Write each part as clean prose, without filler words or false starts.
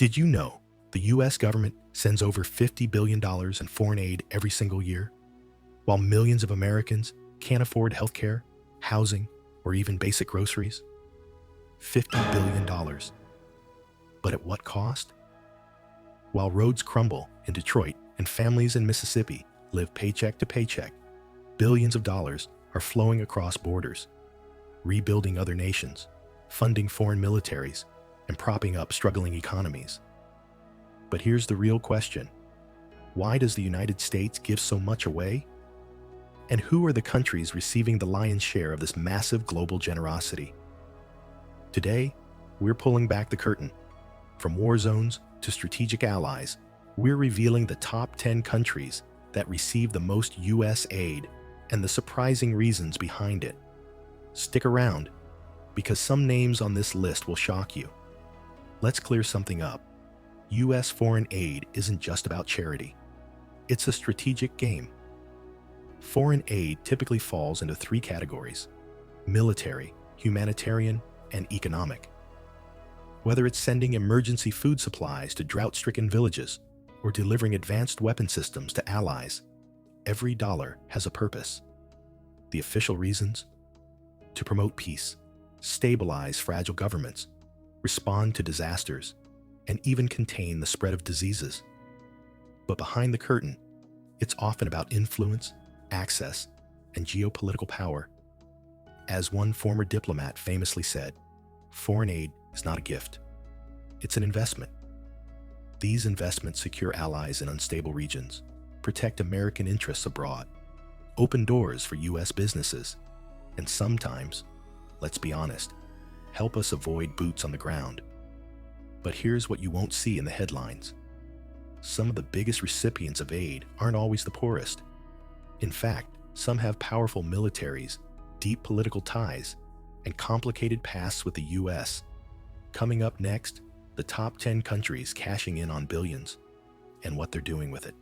Did you know the US government sends over $50 billion in foreign aid every single year, while millions of Americans can't afford healthcare, housing, or even basic groceries? $50 billion. But at what cost? While roads crumble in Detroit and families in Mississippi live paycheck to paycheck, billions of dollars are flowing across borders, rebuilding other nations, funding foreign militaries, and propping up struggling economies. But here's the real question. Why does the United States give so much away? And who are the countries receiving the lion's share of this massive global generosity? Today, we're pulling back the curtain. From war zones to strategic allies, we're revealing the top 10 countries that receive the most U.S. aid and the surprising reasons behind it. Stick around, because some names on this list will shock you. Let's clear something up. U.S. foreign aid isn't just about charity. It's a strategic game. Foreign aid typically falls into three categories: military, humanitarian, and economic. Whether it's sending emergency food supplies to drought-stricken villages or delivering advanced weapon systems to allies, every dollar has a purpose. The official reasons? To promote peace, stabilize fragile governments, respond to disasters, and even contain the spread of diseases. But behind the curtain, it's often about influence, access, and geopolitical power. As one former diplomat famously said, foreign aid is not a gift. It's an investment. These investments secure allies in unstable regions, protect American interests abroad, open doors for U.S. businesses, and sometimes, let's be honest, help us avoid boots on the ground. But here's what you won't see in the headlines. Some of the biggest recipients of aid aren't always the poorest. In fact, some have powerful militaries, deep political ties, and complicated pasts with the U.S. Coming up next, the top 10 countries cashing in on billions and what they're doing with it.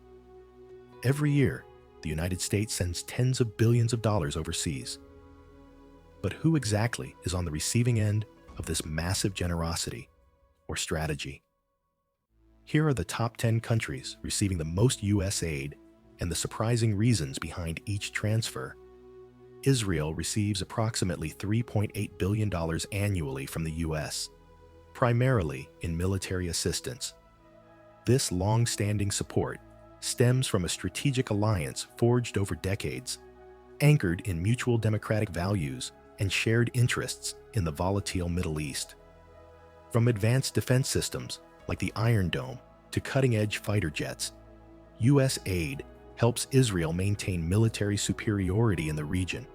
Every year, the United States sends tens of billions of dollars overseas. But who exactly is on the receiving end of this massive generosity or strategy? Here are the top 10 countries receiving the most U.S. aid and the surprising reasons behind each transfer. Israel receives approximately $3.8 billion annually from the U.S., primarily in military assistance. This long-standing support stems from a strategic alliance forged over decades, anchored in mutual democratic values and shared interests in the volatile Middle East. From advanced defense systems like the Iron Dome to cutting-edge fighter jets, U.S. aid helps Israel maintain military superiority in the region.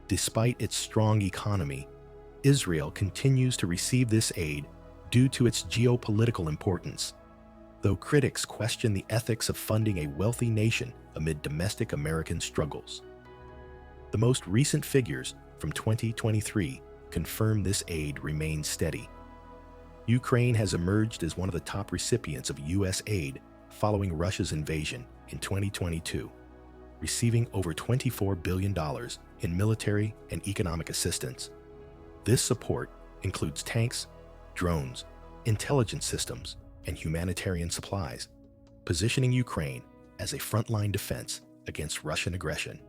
Despite its strong economy, Israel continues to receive this aid due to its geopolitical importance, though critics question the ethics of funding a wealthy nation amid domestic American struggles. The most recent figures from 2023 confirm this aid remains steady. Ukraine has emerged as one of the top recipients of U.S. aid following Russia's invasion in 2022, receiving over $24 billion in military and economic assistance. This support includes tanks, drones, intelligence systems, and humanitarian supplies, positioning Ukraine as a frontline defense against Russian aggression.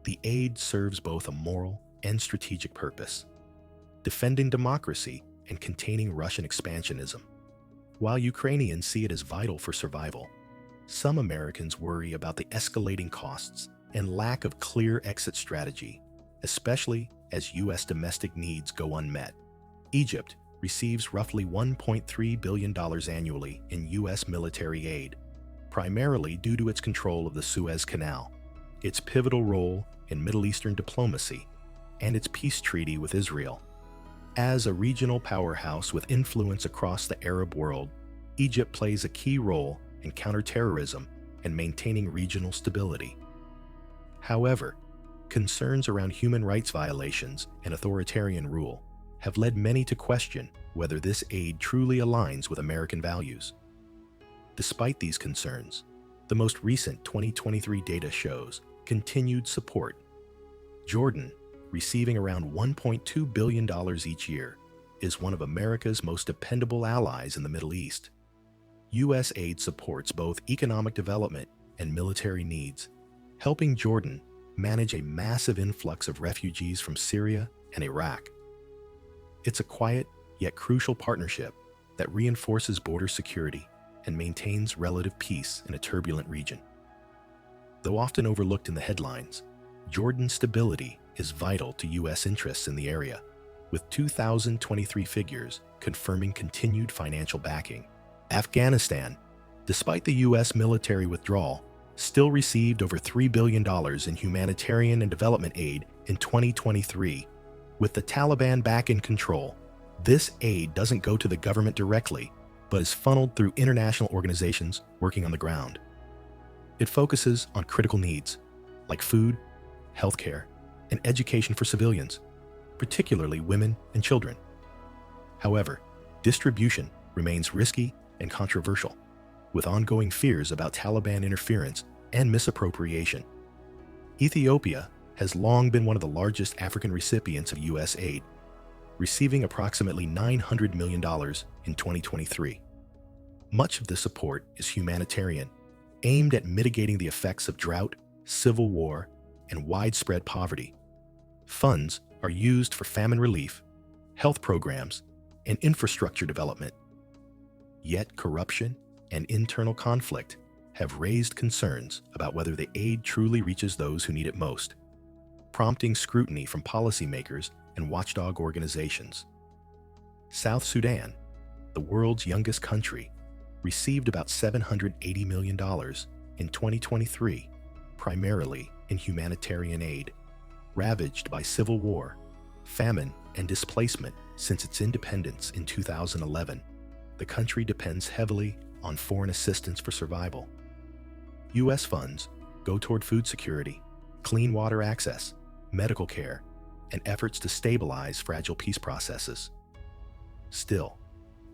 The aid serves both a moral and strategic purpose, defending democracy and containing Russian expansionism. While Ukrainians see it as vital for survival, some Americans worry about the escalating costs and lack of clear exit strategy, especially as U.S. domestic needs go unmet. Egypt receives roughly $1.3 billion annually in U.S. military aid, primarily due to its control of the Suez Canal, its pivotal role in Middle Eastern diplomacy, and its peace treaty with Israel. As a regional powerhouse with influence across the Arab world, Egypt plays a key role in counterterrorism and maintaining regional stability. However, concerns around human rights violations and authoritarian rule have led many to question whether this aid truly aligns with American values. Despite these concerns, the most recent 2023 data shows continued support. Jordan, receiving around $1.2 billion each year, is one of America's most dependable allies in the Middle East. U.S. aid supports both economic development and military needs, helping Jordan manage a massive influx of refugees from Syria and Iraq. It's a quiet yet crucial partnership that reinforces border security and maintains relative peace in a turbulent region. Though often overlooked in the headlines, Jordan's stability is vital to U.S. interests in the area, with 2023 figures confirming continued financial backing. Afghanistan, despite the U.S. military withdrawal, still received over $3 billion in humanitarian and development aid in 2023. With the Taliban back in control, this aid doesn't go to the government directly, but is funneled through international organizations working on the ground. It focuses on critical needs, like food, healthcare, and education for civilians, particularly women and children. However, distribution remains risky and controversial, with ongoing fears about Taliban interference and misappropriation. Ethiopia has long been one of the largest African recipients of U.S. aid, receiving approximately $900 million in 2023. Much of the support is humanitarian, aimed at mitigating the effects of drought, civil war, and widespread poverty. Funds are used for famine relief, health programs, and infrastructure development. Yet corruption and internal conflict have raised concerns about whether the aid truly reaches those who need it most, prompting scrutiny from policymakers and watchdog organizations. South Sudan, the world's youngest country, received about $780 million in 2023, primarily in humanitarian aid. Ravaged by civil war, famine, and displacement since its independence in 2011, the country depends heavily on foreign assistance for survival. U.S. funds go toward food security, clean water access, medical care, and efforts to stabilize fragile peace processes. Still,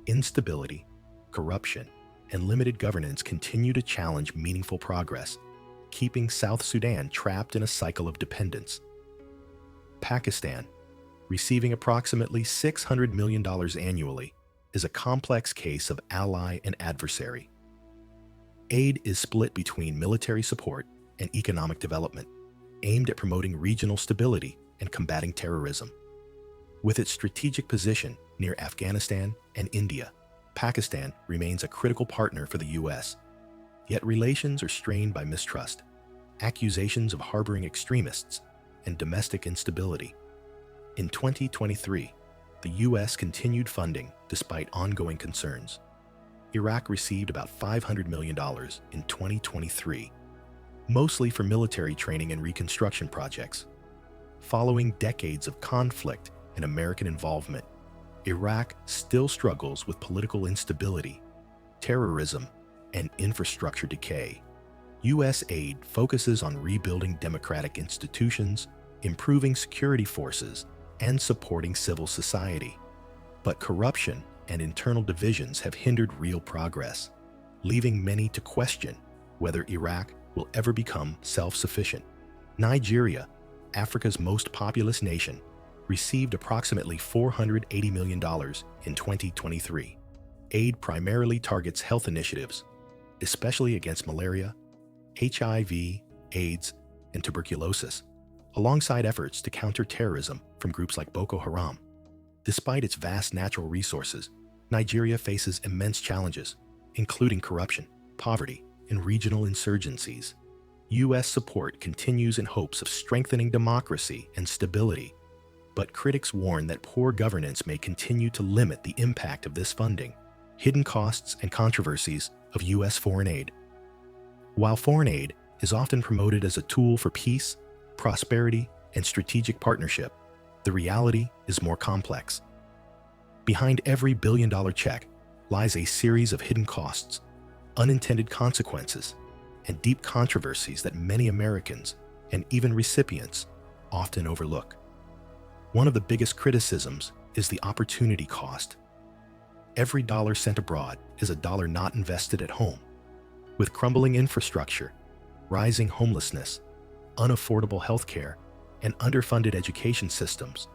instability, corruption, and limited governance continue to challenge meaningful progress, keeping South Sudan trapped in a cycle of dependence. Pakistan, receiving approximately $600 million annually, is a complex case of ally and adversary. Aid is split between military support and economic development, aimed at promoting regional stability and combating terrorism. With its strategic position near Afghanistan and India, Pakistan remains a critical partner for the U.S. Yet relations are strained by mistrust, accusations of harboring extremists, and domestic instability. In 2023, the U.S. continued funding despite ongoing concerns. Iraq received about $500 million in 2023, mostly for military training and reconstruction projects. Following decades of conflict and American involvement, Iraq still struggles with political instability, terrorism, and infrastructure decay. U.S. aid focuses on rebuilding democratic institutions, improving security forces, and supporting civil society. But corruption and internal divisions have hindered real progress, leaving many to question whether Iraq will ever become self-sufficient. Nigeria, Africa's most populous nation, received approximately $480 million in 2023. Aid primarily targets health initiatives, especially against malaria, HIV, AIDS, and tuberculosis, alongside efforts to counter terrorism from groups like Boko Haram. Despite its vast natural resources, Nigeria faces immense challenges, including corruption, poverty, and regional insurgencies. U.S. support continues in hopes of strengthening democracy and stability, but critics warn that poor governance may continue to limit the impact of this funding. Hidden costs and controversies of U.S. foreign aid. While foreign aid is often promoted as a tool for peace, prosperity, and strategic partnership, the reality is more complex. Behind every billion-dollar check lies a series of hidden costs, unintended consequences, and deep controversies that many Americans, and even recipients, often overlook. One of the biggest criticisms is the opportunity cost. Every dollar sent abroad is a dollar not invested at home. With crumbling infrastructure, rising homelessness, unaffordable healthcare, and underfunded education systems,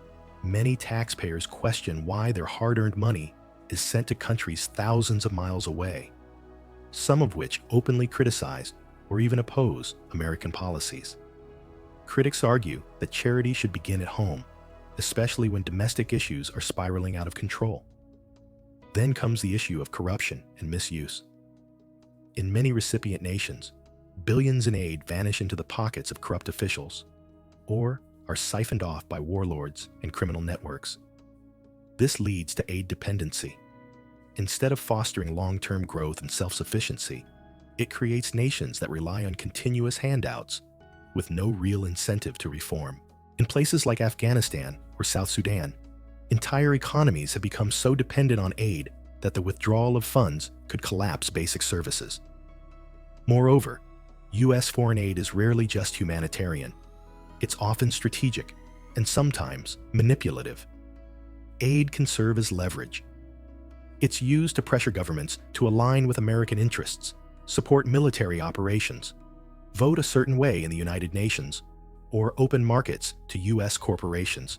many taxpayers question why their hard-earned money is sent to countries thousands of miles away. some of which openly criticize or even oppose American policies. Critics argue that charity should begin at home, especially when domestic issues are spiraling out of control. Then comes the issue of corruption and misuse. In many recipient nations, billions in aid vanish into the pockets of corrupt officials or are siphoned off by warlords and criminal networks. This leads to aid dependency. Instead of fostering long-term growth and self-sufficiency, it creates nations that rely on continuous handouts with no real incentive to reform. In places like Afghanistan or South Sudan, entire economies have become so dependent on aid that the withdrawal of funds could collapse basic services. Moreover, U.S. foreign aid is rarely just humanitarian. It's often strategic and sometimes manipulative. Aid can serve as leverage. It's used to pressure governments to align with American interests, support military operations, vote a certain way in the United Nations, or open markets to U.S. corporations.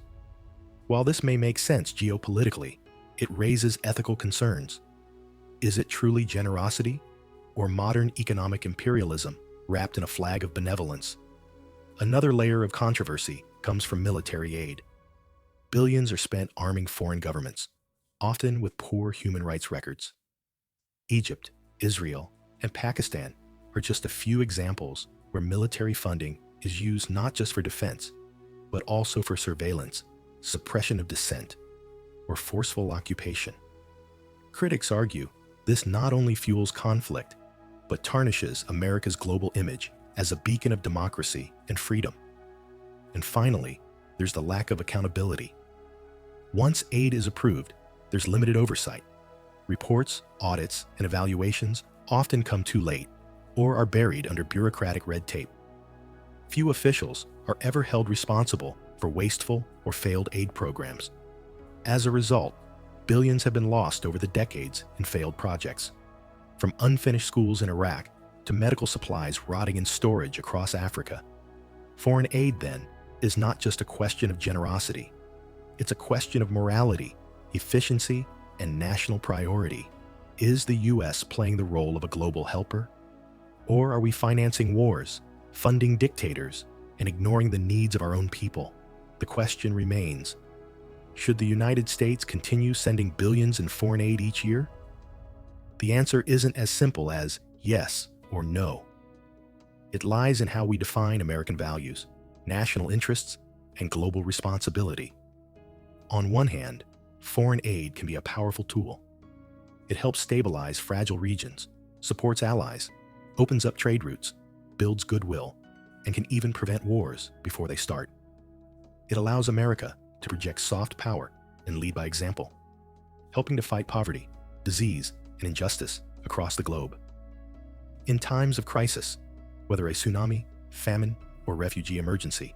While this may make sense geopolitically, it raises ethical concerns. Is it truly generosity or modern economic imperialism wrapped in a flag of benevolence? Another layer of controversy comes from military aid. Billions are spent arming foreign governments, often with poor human rights records. Egypt, Israel, and Pakistan are just a few examples where military funding is used not just for defense, but also for surveillance, suppression of dissent, or forceful occupation. Critics argue this not only fuels conflict, but tarnishes America's global image as a beacon of democracy and freedom. And finally, there's the lack of accountability. Once aid is approved, there's limited oversight. Reports, audits, and evaluations often come too late or are buried under bureaucratic red tape. Few officials are ever held responsible for wasteful or failed aid programs. As a result, billions have been lost over the decades in failed projects. From unfinished schools in Iraq to medical supplies rotting in storage across Africa. Foreign aid, then, is not just a question of generosity. It's a question of morality, efficiency, and national priority. Is the U.S. playing the role of a global helper? Or are we financing wars, funding dictators, and ignoring the needs of our own people? The question remains, should the United States continue sending billions in foreign aid each year? The answer isn't as simple as yes or no. It lies in how we define American values, national interests, and global responsibility. On one hand, foreign aid can be a powerful tool. It helps stabilize fragile regions, supports allies, opens up trade routes, builds goodwill, and can even prevent wars before they start. It allows America to project soft power and lead by example, helping to fight poverty, disease, and injustice across the globe. In times of crisis, whether a tsunami, famine, or refugee emergency,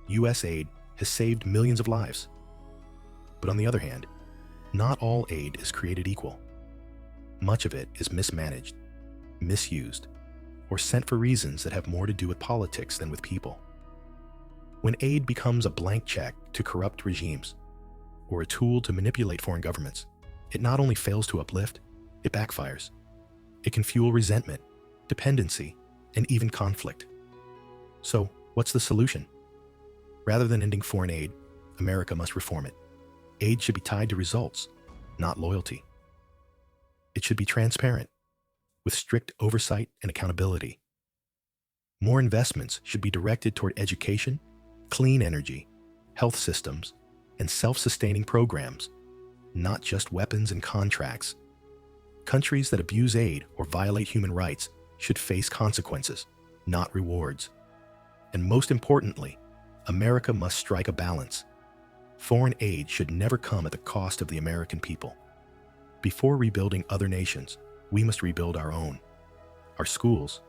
U.S. aid has saved millions of lives. But on the other hand, not all aid is created equal. Much of it is mismanaged, misused, or sent for reasons that have more to do with politics than with people. When aid becomes a blank check to corrupt regimes or a tool to manipulate foreign governments, it not only fails to uplift, it backfires. It can fuel resentment, dependency, and even conflict. So, what's the solution? Rather than ending foreign aid, America must reform it. Aid should be tied to results, not loyalty. It should be transparent, with strict oversight and accountability. More investments should be directed toward education, clean energy, health systems, and self-sustaining programs, not just weapons and contracts. Countries that abuse aid or violate human rights should face consequences, not rewards. And most importantly, America must strike a balance. Foreign aid should never come at the cost of the American people. Before rebuilding other nations, we must rebuild our own. Our schools,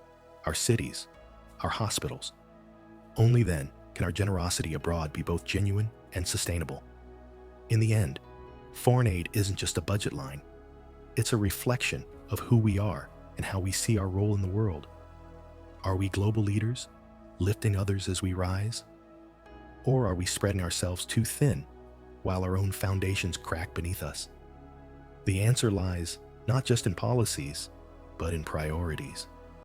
our cities, our hospitals. Only then can our generosity abroad be both genuine and sustainable. In the end, foreign aid isn't just a budget line. It's a reflection of who we are and how we see our role in the world. Are we global leaders, lifting others as we rise? Or are we spreading ourselves too thin while our own foundations crack beneath us? The answer lies not just in policies, but in priorities.